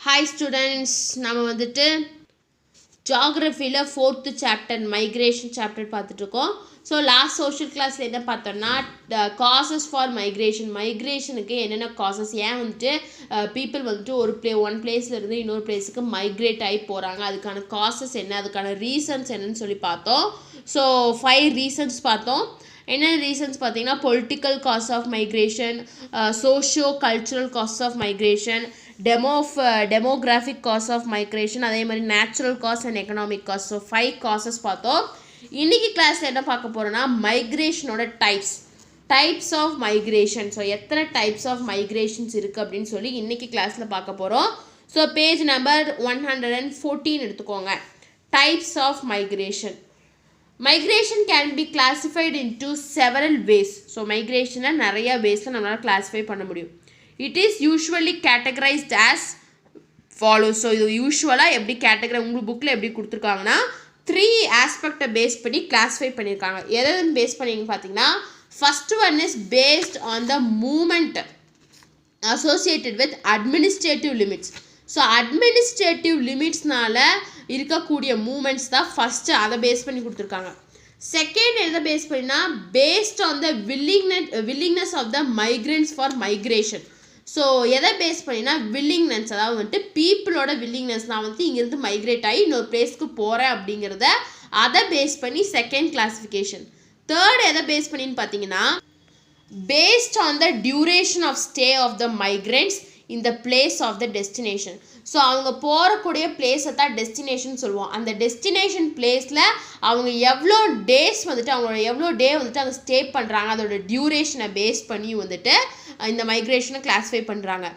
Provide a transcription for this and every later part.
Hi students, நம்ம வந்துட்டு ஜாகிரஃபியில் 4th chapter migration chapter பார்த்துட்ருக்கோம். ஸோ லாஸ்ட் சோஷியல் கிளாஸில் என்ன பார்த்தோம்னா காசஸ் ஃபார் மைக்ரேஷனுக்கு என்னென்ன காசஸ், ஏன் வந்துட்டு பீப்புள் வந்துட்டு ஒன் பிளேஸ்லேருந்து இன்னொரு பிளேஸுக்கு மைக்ரேட் ஆகி போகிறாங்க, அதுக்கான காசஸ் என்ன, அதுக்கான ரீசன்ஸ் என்னன்னு சொல்லி பார்த்தோம். ஸோ 5 ரீசன்ஸ் பார்த்தோம். என்னென்ன ரீசன்ஸ் பார்த்தீங்கன்னா political cause of migration, socio cultural cause of migration, demographic cause of migration, அதே மாதிரி natural cause and economic cause. So 5 causes பார்த்தோம். இன்றைக்கி கிளாஸில் என்ன பார்க்க போகிறோன்னா மைக்ரேஷனோட டைப்ஸ் ஆஃப் மைக்ரேஷன். ஸோ எத்தனை டைப்ஸ் ஆஃப் மைக்ரேஷன்ஸ் இருக்குது அப்படின்னு சொல்லி இன்றைக்கி கிளாஸில் பார்க்க போகிறோம். ஸோ பேஜ் நம்பர் 114 எடுத்துக்கோங்க. Types of migration. Migration can be classified into several ways. So மைக்ரேஷனை நிறையா வேஸில் நம்மளால் கிளாஸிஃபை பண்ண முடியும். It is usually categorized as follows. So இது யூஸ்வலாக எப்படி உங்களுக்கு புக்கில் எப்படி கொடுத்துருக்காங்கன்னா 3 ஆஸ்பெக்டை பேஸ் பண்ணி கிளாஸிஃபை பண்ணியிருக்காங்க. எதுன்னு பேஸ் பண்ணிங்க பார்த்தீங்கன்னா, first one is based on the movement associated with administrative limits. So administrative லிமிட்ஸ்னால இருக்கக்கூடிய மூமெண்ட்ஸ் தான் ஃபஸ்ட்டு, அதை பேஸ் பண்ணி கொடுத்துருக்காங்க. செகண்ட் எதை பேஸ் பண்ணினா based on the willingness of the migrants for migration. So எதை பேஸ் பண்ணினா வில்லிங்னஸ், அதாவது வந்துட்டு பீப்புளோட வில்லிங்னஸ், நான் வந்து இங்கேருந்து மைக்ரேட் ஆகி இன்னொரு பிளேஸ்க்கு போகிறேன் அப்படிங்கிறத அதை பேஸ் பண்ணி செகண்ட் கிளாஸிஃபிகேஷன். தேர்ட் எதை பேஸ் பண்ணின்னு பார்த்தீங்கன்னா based on the duration of stay of the migrants in the place of the destination. So அவங்க போகக்கூடிய பிளேஸை தான் டெஸ்டினேஷன் சொல்லுவோம். அந்த டெஸ்டினேஷன் பிளேஸில் அவங்க எவ்வளோ டேஸ் வந்துட்டு அவங்களோட எவ்வளோ டே வந்துட்டு அங்கே ஸ்டே பண்ணுறாங்க, அதோட டியூரேஷனை பேஸ் பண்ணி வந்துட்டு இந்த மைக்ரேஷனை கிளாஸிஃபை பண்ணுறாங்க.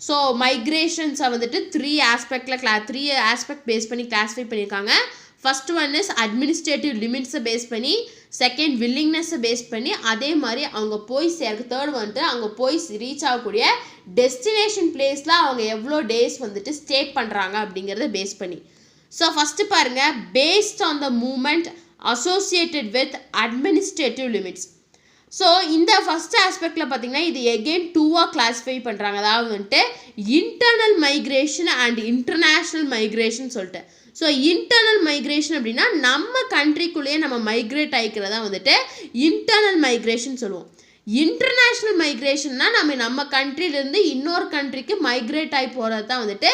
ஸோ மைக்ரேஷன்ஸை வந்துட்டு 3 ஆஸ்பெக்ட் பேஸ் பண்ணி கிளாஸிஃபை பண்ணியிருக்காங்க. ஃபர்ஸ்ட் ஒன் இஸ் அட்மினிஸ்ட்ரேட்டிவ் லிமிட்ஸை பேஸ் பண்ணி, செகண்ட் வில்லிங்னஸை பேஸ் பண்ணி, அதே மாதிரி அவங்க போய் தேர்ட் வந்துட்டு அவங்க போய் ரீச் ஆகக்கூடிய டெஸ்டினேஷன் பிளேஸில் அவங்க எவ்வளோ டேஸ் வந்துட்டு ஸ்டே பண்ணுறாங்க அப்படிங்கிறத பேஸ் பண்ணி. ஸோ ஃபஸ்ட்டு பாருங்கள், based on the movement associated with administrative limits. So இந்த ஃபஸ்ட் ஆஸ்பெக்டில் பார்த்தீங்கன்னா இது எகெயின் 2ஆக கிளாஸிஃபை பண்ணுறாங்க. அதாவது வந்துட்டு internal migration and international migration சொல்லிட்டு. ஸோ இன்டர்னல் மைக்ரேஷன் அப்படின்னா நம்ம கண்ட்ரிக்குள்ளேயே நம்ம மைக்ரேட் ஆகிக்கிறதா வந்துட்டு இன்டர்னல் மைக்ரேஷன் சொல்லுவோம். இன்டர்நேஷ்னல் மைக்ரேஷன்னா நம்ம கண்ட்ரிலேருந்து இன்னொரு கண்ட்ரிக்கு மைக்ரேட் ஆகி போகிறது தான் வந்துட்டு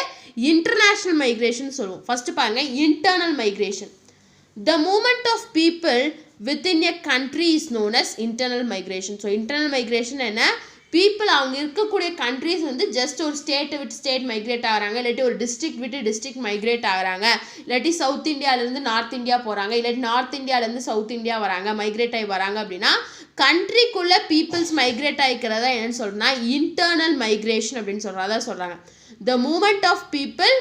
இன்டர்நேஷ்னல் மைக்ரேஷன் சொல்லுவோம். ஃபஸ்ட்டு பாருங்கள், internal migration. The movement of people within a country is known as internal migration. So internal migration என்ன, பீப்புள் அவங்க இருக்கக்கூடிய கண்ட்ரிஸ் வந்து ஜஸ்ட் ஒரு ஸ்டேட்டை விட்டு ஸ்டேட் மைக்ரேட் ஆகிறாங்க, இல்லாட்டி ஒரு டிஸ்ட்ரிக்ட் விட்டு டிஸ்ட்ரிக்ட் மைக்ரேட் ஆகிறாங்க, இல்லாட்டி சவுத் இந்தியாவிலேருந்து நார்த் இந்தியா போகிறாங்க, இல்லாட்டி நார்த் இந்தியாவிலேருந்து சவுத் இந்தியா வராங்க, மைக்ரேட் ஆகி வராங்க அப்படின்னா கண்ட்ரிக்குள்ளே பீப்புள்ஸ் மைக்ரேட் ஆகிக்கிறதா என்னன்னு சொல்கிறேன்னா இன்டர்னல் மைக்ரேஷன் அப்படின்னு சொல்கிறதா சொல்கிறாங்க. The movement of people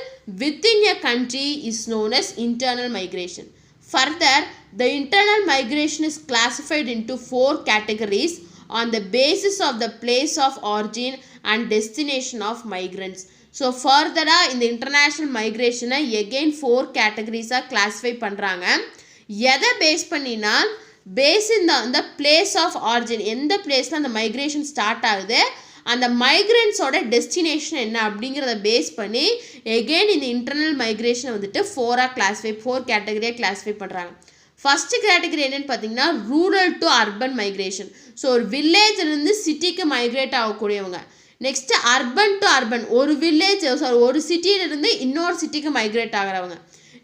within a country is known as internal migration. Further, the internal migration is classified into 4 categories on the basis of the place of origin and destination of migrants. So further in the international migration again 4 categories classify பண்றாங்க. எதை base பண்ணினா base இந்த place of origin, எந்த பிளேஸில் அந்த migration start ஆகுது, அந்த மைக்ரண்ட்ஸோட destination என்ன அப்படிங்கிறத பேஸ் பண்ணி எகெயின் இந்த இன்டர்னல் மைக்ரேஷனை வந்துட்டு 4 கேட்டகரியாக கிளாஸிஃபை பண்ணுறாங்க. ஃபஸ்ட்டு கேட்டகரி என்னென்னு பார்த்தீங்கன்னா rural to urban migration. So ஒரு வில்லேஜ்லேருந்து சிட்டிக்கு மைக்ரேட் ஆகக்கூடியவங்க. நெக்ஸ்ட்டு அர்பன் டு அர்பன், ஒரு சிட்டியிலிருந்து இன்னொரு சிட்டிக்கு மைக்ரேட் ஆகிறவங்க.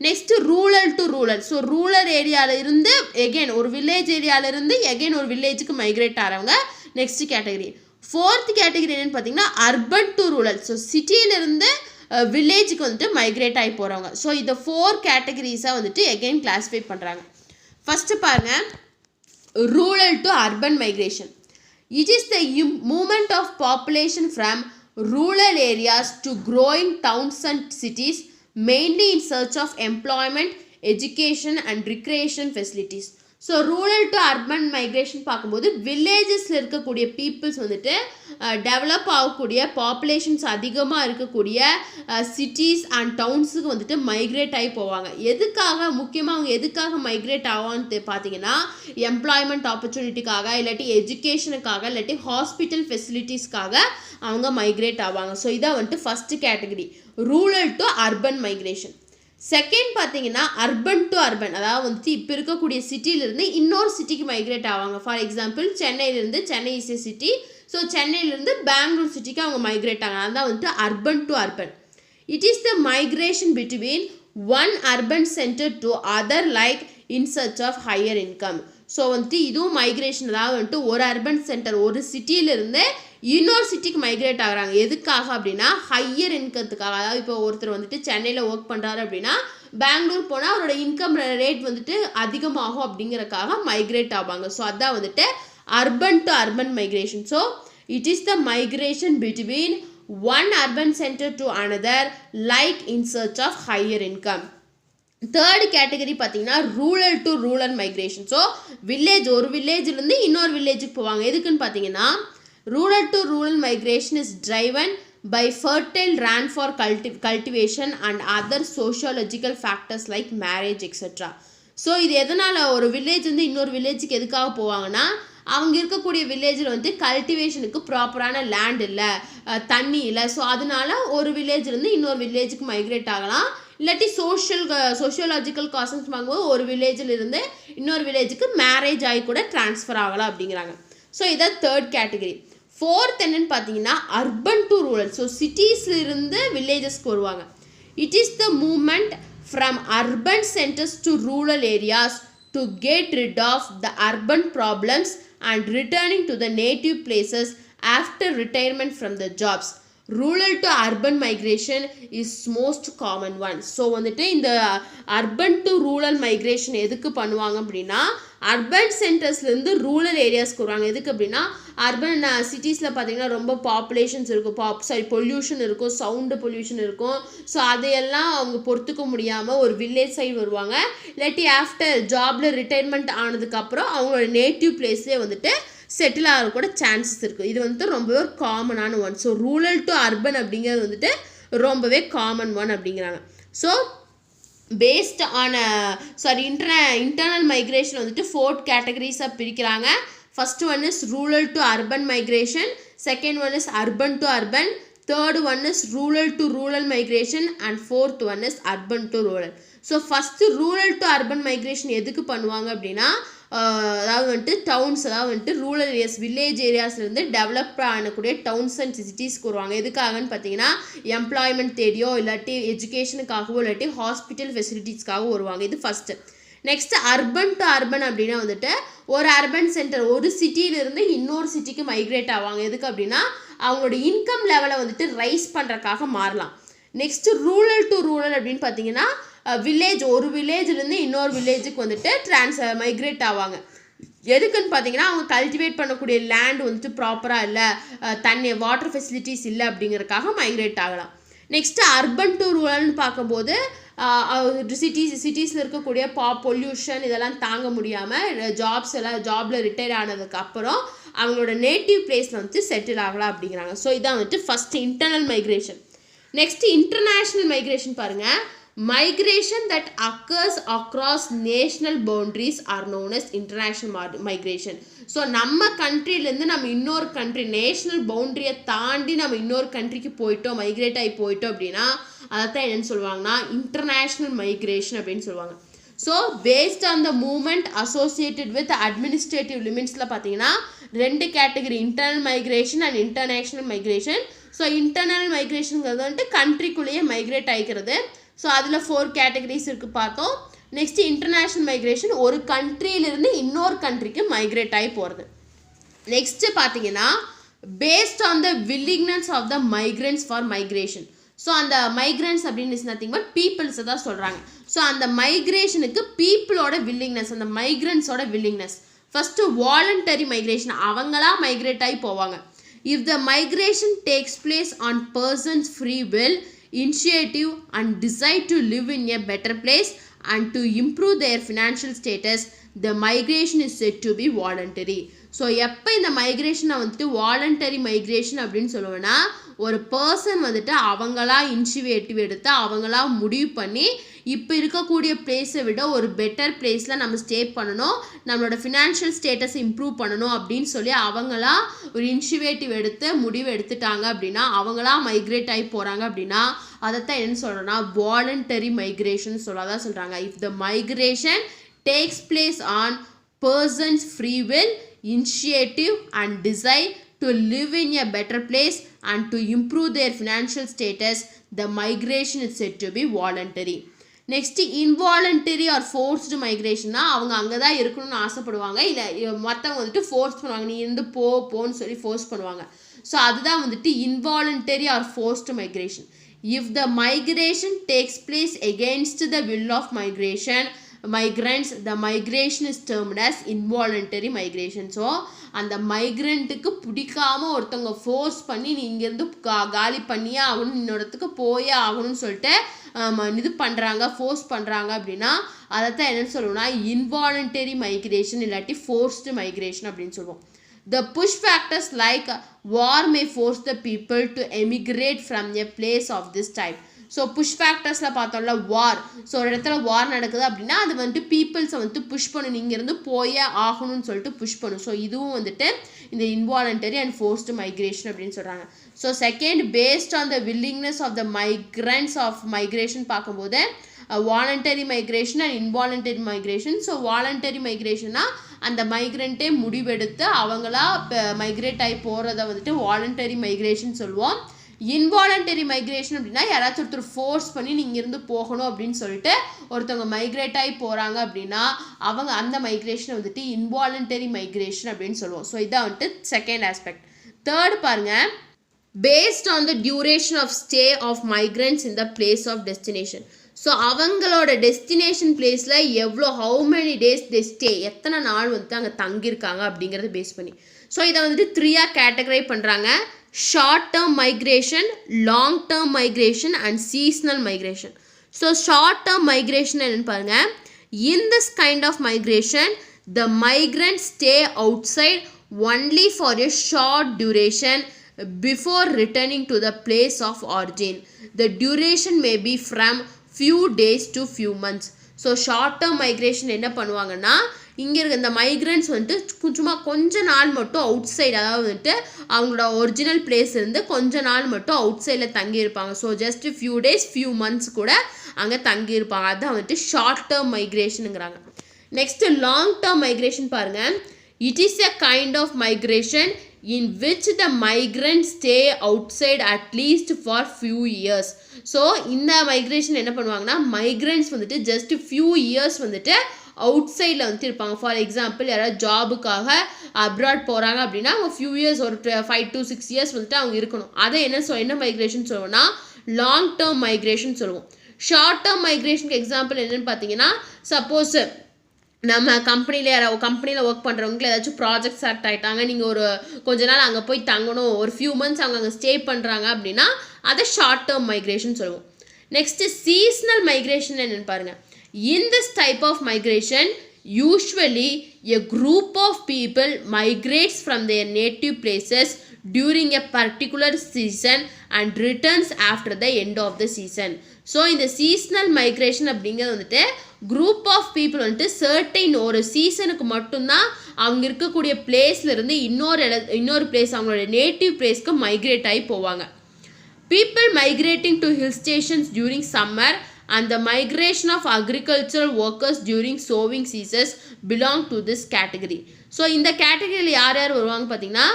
Next rural to rural, so rural ஏரியாவிலிருந்து எகெயின் ஒரு வில்லேஜ் ஏரியாவிலிருந்து எகெயின் ஒரு வில்லேஜுக்கு மைக்ரேட் ஆகிறவங்க நெக்ஸ்ட் கேட்டகரி. 4th கேட்டகரி என்னென்னு பார்த்தீங்கன்னா அர்பன் டு ரூரல், ஸோ சிட்டியிலிருந்து வில்லேஜுக்கு வந்துட்டு மைக்ரேட் ஆகி போகிறவங்க. ஸோ இந்த 4 கேட்டகரிஸாக வந்துட்டு எகெயின் கிளாஸிஃபை பண்ணுறாங்க. ஃபஸ்ட்டு பாருங்கள், rural to urban migration. It is the movement of population from rural areas to growing towns and cities mainly in search of employment, education and recreation facilities. So rural to urban migration பார்க்கும்போது வில்லேஜஸில் இருக்கக்கூடிய peoples வந்துட்டு develop ஆகக்கூடிய populations அதிகமாக இருக்கக்கூடிய cities and டவுன்ஸுக்கு வந்துட்டு migrate ஆகி போவாங்க. எதுக்காக முக்கியமாக அவங்க எதுக்காக மைக்ரேட் ஆவான்னு பார்த்தீங்கன்னா எம்ப்ளாய்மெண்ட் ஆப்பர்ச்சுனிட்டிக்காக, இல்லாட்டி எஜுகேஷனுக்காக, இல்லாட்டி ஹாஸ்பிட்டல் ஃபெசிலிட்டிஸ்க்காக அவங்க மைக்ரேட் ஆவாங்க. ஸோ இதான் வந்துட்டு first category rural to urban migration. Second பார்த்தீங்கன்னா அர்பன் டு அர்பன், அதாவது வந்துட்டு இப்போ இருக்கக்கூடிய சிட்டியிலேருந்து இன்னொரு சிட்டிக்கு மைக்ரேட் ஆவாங்க. ஃபார் எக்ஸாம்பிள் சென்னையிலேருந்து, Chennai is a city, so சென்னையிலேருந்து பெங்களூர் சிட்டிக்கு அவங்க மைக்ரேட் ஆகிறாங்க. அதுதான் வந்துட்டு urban to urban. It is the migration between one urban centre to other like in search of higher income. So வந்துட்டு இதுவும் மைக்ரேஷன், அதாவது வந்துட்டு ஒரு அர்பன் சென்டர் ஒரு சிட்டியிலேருந்து இன்னொரு சிட்டிக்கு மைக்ரேட் ஆகுறாங்க. எதுக்காக அப்படின்னா ஹையர் இன்கத்துக்காக. அதாவது இப்போ ஒருத்தர் வந்துட்டு சென்னையில் ஒர்க் பண்ணுறாரு அப்படின்னா பெங்களூர் போனால் அவரோட இன்கம் ரேட் வந்துட்டு அதிகமாகும் அப்படிங்கிறக்காக மைக்ரேட் ஆவாங்க. ஸோ அதான் வந்துட்டு urban to urban migration. So it is the migration between one urban centre to another like in search of higher income. Third category பார்த்தீங்கன்னா rural to rural migration. So village ஒரு வில்லேஜ்லேருந்து இன்னொரு வில்லேஜுக்கு போவாங்க. எதுக்குன்னு பார்த்தீங்கன்னா rural to rural migration is driven by fertile land for cultivation and other sociological factors like marriage etc. So இது எதனால் ஒரு வில்லேஜ் வந்து இன்னொரு வில்லேஜுக்கு எதுக்காக போவாங்கன்னா அவங்க இருக்கக்கூடிய வில்லேஜில் வந்து கல்டிவேஷனுக்கு ப்ராப்பரான லேண்ட் இல்லை, தண்ணி இல்லை. ஸோ அதனால ஒரு வில்லேஜ்லேருந்து இன்னொரு வில்லேஜுக்கு மைக்ரேட் ஆகலாம். இல்லாட்டி சோஷியோலாஜிக்கல் காசன்ஸ் வாங்கும்போது ஒரு வில்லேஜில் இருந்து இன்னொரு வில்லேஜுக்கு மேரேஜ் ஆகி கூட ட்ரான்ஸ்ஃபர் ஆகலாம் அப்படிங்கிறாங்க. ஸோ இதான் தேர்ட் கேட்டகரி. ஃபோர்த் என்னன்னு பார்த்தீங்கன்னா அர்பன் டு ரூரல். ஸோ சிட்டிஸ்லேருந்து வில்லேஜஸ்க்கு வருவாங்க. It is the movement from urban centres to rural areas to get rid of the urban problems and returning to the native places after retirement from the jobs. Rural to urban migration is most common one. So வந்துட்டு இந்த urban to rural migration எதுக்கு பண்ணுவாங்க அப்படின்னா urban சென்டர்ஸ்லேருந்து rural ஏரியாஸ்க்கு வருவாங்க. எதுக்கு அப்படின்னா urban சிட்டிஸில் பார்த்தீங்கன்னா ரொம்ப பாப்புலேஷன்ஸ் இருக்கும், பொல்யூஷன் இருக்கும், சவுண்டு பொல்யூஷன் இருக்கும். ஸோ அதையெல்லாம் அவங்க பொறுத்துக்க முடியாமல் ஒரு வில்லேஜ் சைடு வருவாங்க. இல்லாட்டி ஆஃப்டர் ஜாபில் ரிட்டைர்மெண்ட் ஆனதுக்கப்புறம் அவங்களோட நேட்டிவ் பிளேஸ்லேயே வந்துட்டு செட்டில் ஆக கூட சான்சஸ் இருக்குது. இது வந்துட்டு ரொம்பவே ஒரு காமனான one. So rural to urban அப்படிங்கிறது வந்துட்டு ரொம்பவே காமன் ஒன் அப்படிங்கிறாங்க. So based on internal migration வந்துட்டு 4 கேட்டகரிஸாக பிரிக்கிறாங்க. First one is rural to urban migration, second one is urban to urban, third one is rural to rural migration and fourth one is urban to rural. So first rural to urban migration எதுக்கு பண்ணுவாங்க அப்படின்னா அதாவது வந்துட்டு downs, அதாவது வந்துட்டு rural areas village ஏரியாஸ்லேருந்து develop ஆகக்கூடிய downs and சிட்டிஸ்க்கு வருவாங்க. எதுக்காகன்னு பார்த்தீங்கன்னா எம்ப்ளாய்மெண்ட் தேடியோ இல்லாட்டி எஜுகேஷனுக்காகவோ இல்லாட்டி ஹாஸ்பிட்டல் ஃபெசிலிட்டிஸ்க்காகவோ வருவாங்க. இது first. Next urban to urban அப்படின்னா வந்துட்டு ஒரு அர்பன் சென்டர் ஒரு சிட்டியிலிருந்து இன்னொரு சிட்டிக்கு மைக்ரேட் ஆவாங்க. எதுக்கு அப்படின்னா அவங்களோட இன்கம் லெவலை வந்துட்டு ரைஸ் பண்ணுறக்காக மாறலாம். நெக்ஸ்ட் ரூரல் டு ரூரல் அப்படின்னு பார்த்தீங்கன்னா வில்லேஜ் ஒரு வில்லேஜ்லேருந்து இன்னொரு வில்லேஜுக்கு வந்துட்டு மைக்ரேட் ஆவாங்க. எதுக்குன்னு பார்த்தீங்கன்னா அவங்க கல்டிவேட் பண்ணக்கூடிய லேண்ட் வந்துட்டு ப்ராப்பராக இல்லை, தண்ணி வாட்டர் ஃபெசிலிட்டிஸ் இல்லை அப்படிங்கிறதுக்காக மைக்ரேட் ஆகலாம். நெக்ஸ்ட்டு அர்பன் டு ரூரல்னு பார்க்கும்போது சிட்டிஸில் இருக்கக்கூடிய பொல்யூஷன் இதெல்லாம் தாங்க முடியாமல் ஜாபில் ரிட்டையர் ஆனதுக்கப்புறம் அவங்களோட நேட்டிவ் பிளேஸில் வந்துட்டு செட்டில் ஆகலாம் அப்படிங்கிறாங்க. ஸோ இதான் வந்துட்டு first internal migration. Next international migration பாருங்கள். Migration that occurs across national boundaries are known as international migration. So நம்ம கண்ட்ரிலேருந்து நம்ம இன்னொரு கண்ட்ரி நேஷ்னல் பவுண்ட்ரியை தாண்டி நம்ம இன்னொரு கண்ட்ரிக்கு போயிட்டோம், மைக்ரேட் ஆகி போயிட்டோம் அப்படின்னா அதைத்தான் என்னென்னு சொல்லுவாங்கன்னா இன்டர்நேஷ்னல் மைக்ரேஷன் அப்படின்னு சொல்லுவாங்க. So based on the movement associated with administrative லிமிட்ஸில் பார்த்தீங்கன்னா 2 category internal migration and international migration. So internal மைக்ரேஷனுங்கிறது வந்துட்டு கண்ட்ரிக்குள்ளேயே மைக்ரேட் ஆகிக்கிறது. ஸோ அதில் 4 கேட்டகரிஸ் இருக்குது பார்த்தோம். நெக்ஸ்ட் இன்டர்நேஷ்னல் மைக்ரேஷன் ஒரு கண்ட்ரியிலிருந்து இன்னொரு கண்ட்ரிக்கு மைக்ரேட் ஆகி போகிறது. நெக்ஸ்ட்டு பார்த்தீங்கன்னா based on the willingness of the migrants for migration. So அந்த மைக்ரண்ட்ஸ் அப்படின்னு இஸ் நத்திங் பட் பீப்புள்ஸை தான் சொல்கிறாங்க. ஸோ அந்த மைக்ரேஷனுக்கு பீப்புளோட வில்லிங்னஸ், அந்த மைக்ரண்ட்ஸோட வில்லிங்னஸ். ஃபஸ்ட்டு வாலண்டரி மைக்ரேஷன், அவங்களா மைக்ரேட் ஆகி போவாங்க. If the migration takes place on persons free will initiative and decide to live in a better place and to improve their financial status, the migration is said to be voluntary. So எப்போ இந்த மைக்ரேஷனை வந்துட்டு voluntary migration அப்படின்னு சொல்லுவேன்னா ஒரு person வந்துட்டு அவங்களா initiative எடுத்து அவங்களா முடிவு பண்ணி இப்போ இருக்கக்கூடிய பிளேஸை விட ஒரு பெட்டர் பிளேஸில் நம்ம ஸ்டே பண்ணணும், நம்மளோட ஃபினான்ஷியல் ஸ்டேட்டஸை இம்ப்ரூவ் பண்ணணும் அப்படின்னு சொல்லி அவங்களா ஒரு இனிஷியேட்டிவ் எடுத்து முடிவு எடுத்துட்டாங்க அப்படின்னா, அவங்களா மைக்ரேட் ஆகி போகிறாங்க அப்படின்னா அதைத்தான் என்னன்னு சொல்கிறோன்னா வாலண்டரி மைக்ரேஷன் சொல்லதான் சொல்கிறாங்க. If the migration takes place on person's free will, initiative and desire to live in a better place and to improve their financial status, the migration is said to be voluntary. Next involuntary or forced மைக்ரேஷன்னா அவங்க அங்கே தான் இருக்கணும்னு ஆசைப்படுவாங்க, இல்லை மற்றவங்க வந்துட்டு force பண்ணுவாங்க, நீ இருந்து போன்னு சொல்லி ஃபோர்ஸ் பண்ணுவாங்க. ஸோ அதுதான் வந்துட்டு involuntary or forced migration. If the migration takes place against the will of migrants, the migration is termed as involuntary migration. So அந்த மைக்ரெண்ட்டுக்கு பிடிக்காம ஒருத்தவங்க ஃபோர்ஸ் பண்ணி நீ இங்கேருந்து காலி பண்ணியே ஆகணும், இன்னொருத்துக்கு போயே ஆகணும்னு சொல்லிட்டு இது பண்ணுறாங்க, ஃபோர்ஸ் பண்ணுறாங்க அப்படின்னா அதைத்தான் என்னென்னு சொல்லுவோம்னா இன்வாலண்டரி மைக்ரேஷன் இல்லாட்டி ஃபோர்ஸ்டு மைக்ரேஷன் அப்படின்னு சொல்லுவோம். The push factors like war may force the people to emigrate from a place of this type. So push ஃபேக்டர்ஸில் பார்த்தோம்ல வார், ஸோ ஒரு இடத்துல வார் நடக்குது அப்படின்னா அது வந்துட்டு பீப்புள்ஸை வந்துட்டு புஷ் பண்ணணும், இங்கேருந்து போயே ஆகணும்னு சொல்லிட்டு புஷ் பண்ணும். ஸோ இதுவும் வந்துட்டு இந்த இன்வாலண்டரி அண்ட் ஃபோர்ஸ்டு மைக்ரேஷன் அப்படின்னு சொல்கிறாங்க. So second, based on the willingness of the migrants of migration பார்க்கும்போது voluntary migration and involuntary migration. So voluntary மைக்ரேஷன்னா அந்த மைக்ரெண்ட்டே முடிவெடுத்து அவங்களா மைக்ரேட் ஆகி போகிறத வந்துட்டு வாலண்டரி மைக்ரேஷன் சொல்லுவோம். இன்வாலண்டரி மைக்ரேஷன் அப்படின்னா யாராச்சும் ஒருத்தர் ஃபோர்ஸ் பண்ணி நீங்கள் இருந்து போகணும் அப்படின்னு சொல்லிட்டு ஒருத்தவங்க மைக்ரேட் ஆகி போகிறாங்க அப்படின்னா அவங்க அந்த மைக்ரேஷனை வந்துட்டு இன்வாலண்டரி மைக்ரேஷன் அப்படின்னு சொல்லுவோம். ஸோ இதான் வந்துட்டு செகண்ட் ஆஸ்பெக்ட். தேர்ட் பாருங்கள், based on the duration of stay of migrants in the place of destination. So அவங்களோட டெஸ்டினேஷன் பிளேஸில் எவ்வளோ how many days they stay, எத்தனை நாள் வந்துட்டு அங்கே தங்கியிருக்காங்க அப்படிங்கிறத பேஸ் பண்ணி. ஸோ இதை வந்துட்டு 3ஆக கேட்டகரைஸ் பண்ணுறாங்க: short term migration, long term migration and seasonal migration. So short term migration என்னென்னு பாருங்கள். In this kind of migration the migrant stay outside only for a short duration before returning to the place of origin. The duration may be from few days to few months. So short term migration என்ன பண்ணுவாங்கன்னா, இங்கே இருக்க இந்த migrants வந்துட்டு சும்மா கொஞ்ச நாள் மட்டும் அவுட் சைடு, அதாவது வந்துட்டு அவங்களோட ஒரிஜினல் பிளேஸ் இருந்து கொஞ்ச நாள் மட்டும் அவுட் சைடில் தங்கியிருப்பாங்க. So just few days few months கூட அங்கே தங்கியிருப்பாங்க. அதுதான் வந்துட்டு ஷார்ட் டேர்ம் மைக்ரேஷனுங்கிறாங்க. நெக்ஸ்ட்டு லாங் டேர்ம் மைக்ரேஷன் பாருங்கள். It is a kind of migration in which the migrants stay outside at least for few years. So இந்த மைக்ரேஷன் என்ன பண்ணுவாங்கன்னா, மைக்ரண்ட்ஸ் வந்துட்டு ஜஸ்ட் ஃபியூ இயர்ஸ் வந்துட்டு அவுட் சைடில் வந்துட்டு இருப்பாங்க. ஃபார் எக்ஸாம்பிள் யாராவது ஜாபுக்காக அப்ராட் போகிறாங்க அப்படின்னா அவங்க ஃபியூ இயர்ஸ், ஒரு 5 to 6 இயர்ஸ் வந்துட்டு அவங்க இருக்கணும். அதை என்ன மைக்ரேஷன் சொல்லுவோம்னா லாங் டேர்ம் மைக்ரேஷன் சொல்லுவோம். ஷார்ட் டேர்ம் மைக்ரேஷனுக்கு எக்ஸாம்பிள் என்னென்னு பார்த்தீங்கன்னா, சப்போஸ் நம்ம கம்பெனியில் ஒர்க் பண்ணுறவங்களுக்கு ஏதாச்சும் ப்ராஜெக்ட் செலக்ட் ஆகிட்டாங்க, நீங்கள் ஒரு கொஞ்ச நாள் அங்கே போய் தங்கணும், ஒரு ஃபியூ மந்த்ஸ் அவங்க அங்கே ஸ்டே பண்ணுறாங்க அப்படின்னா அதை ஷார்ட் டேர்ம் மைக்ரேஷன் சொல்லுவோம். நெக்ஸ்ட்டு சீஸ்னல் மைக்ரேஷன் என்னென்னு பாருங்கள். In this type of migration usually a group of people migrates from their native places during a particular season and returns after the end of the season. So இந்த seasonal migration அப்படிங்கிறது வந்துட்டு group of people வந்துட்டு certain ஒரு சீசனுக்கு மட்டும்தான் அவங்க இருக்கக்கூடிய பிளேஸ்லேருந்து இன்னொரு பிளேஸ், அவங்களோட நேட்டிவ் பிளேஸ்க்கு மைக்ரேட் ஆகி போவாங்க. People migrating to hill stations during summer and the migration of agricultural workers during sowing seasons belong to this category. So இந்த கேட்டகரியில் யார் யார் வருவாங்க பார்த்தீங்கன்னா,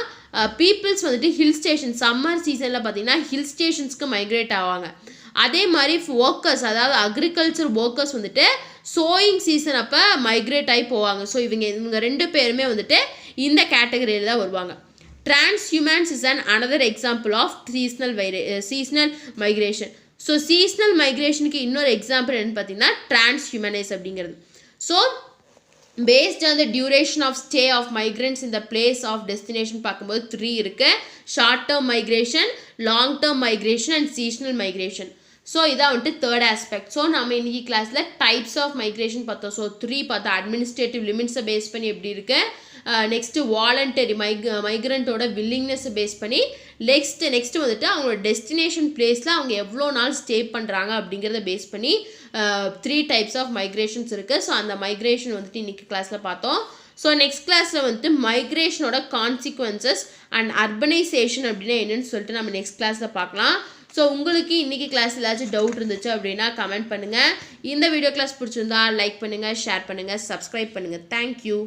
பீப்புள்ஸ் வந்துட்டு ஹில் ஸ்டேஷன் சம்மர் சீசனில் பார்த்தீங்கன்னா ஹில் ஸ்டேஷன்ஸ்க்கு மைக்ரேட் ஆவாங்க. அதே மாதிரி ஒர்க்கர்ஸ், அதாவது அக்ரிகல்ச்சர் ஒர்க்கர்ஸ் வந்துட்டு சோயிங் சீசன் அப்போ மைக்ரேட் ஆகி போவாங்க. ஸோ இவங்க 2 பேருமே வந்துட்டு இந்த கேட்டகரியில் தான் வருவாங்க. Transhumance is another example of seasonal migration. So seasonal மைக்ரேஷனுக்கு இன்னொரு எக்ஸாம்பிள் என்னன்னு பார்த்தீங்கன்னா டிரான்ஸ்ஹியூமனைஸ் அப்படிங்கிறது. So based on the duration of stay of migrants இந்த பிளேஸ் ஆஃப் டெஸ்டினேஷன் பார்க்கும்போது 3 இருக்குது: short term migration, long term migration and seasonal migration. So இதான் வந்துட்டு தேர்ட் ஆஸ்பெக்ட். ஸோ நம்ம இன்னைக்கு கிளாஸில் டைப்ஸ் ஆஃப் மைக்ரேஷன் பார்த்தோம். ஸோ 3 பார்த்தோம். அட்மினிஸ்ட்ரேட்டிவ் லிமிட்ஸை பேஸ் பண்ணி எப்படி இருக்கு, நெக்ஸ்ட்டு வாலண்டரி மைக்ரண்ட்டோட வில்லிங்னஸை பேஸ் பண்ணி, நெக்ஸ்ட்டு வந்துட்டு அவங்களோட டெஸ்டினேஷன் பிளேஸில் அவங்க எவ்வளோ நாள் ஸ்டே பண்ணுறாங்க அப்படிங்கிறத பேஸ் பண்ணி 3 டைப்ஸ் ஆஃப் மைக்ரேஷன்ஸ் இருக்குது. ஸோ அந்த மைக்ரேஷன் வந்துட்டு இன்றைக்கி கிளாஸில் பார்த்தோம். ஸோ நெக்ஸ்ட் கிளாஸில் வந்துட்டு மைக்ரேஷனோட கான்சிக்வன்சஸ் அண்ட் அர்பனைசேஷன் அப்படின்னா என்னன்னு சொல்லிட்டு நம்ம நெக்ஸ்ட் கிளாஸில் பார்க்கலாம். ஸோ உங்களுக்கு இன்றைக்கி கிளாஸ் ஏதாச்சும் டவுட் இருந்துச்சு அப்படின்னா கமெண்ட் பண்ணுங்கள். இந்த வீடியோ கிளாஸ் பிடிச்சிருந்தா லைக் பண்ணுங்கள், ஷேர் பண்ணுங்கள், சப்ஸ்கிரைப் பண்ணுங்கள். தேங்க்யூ.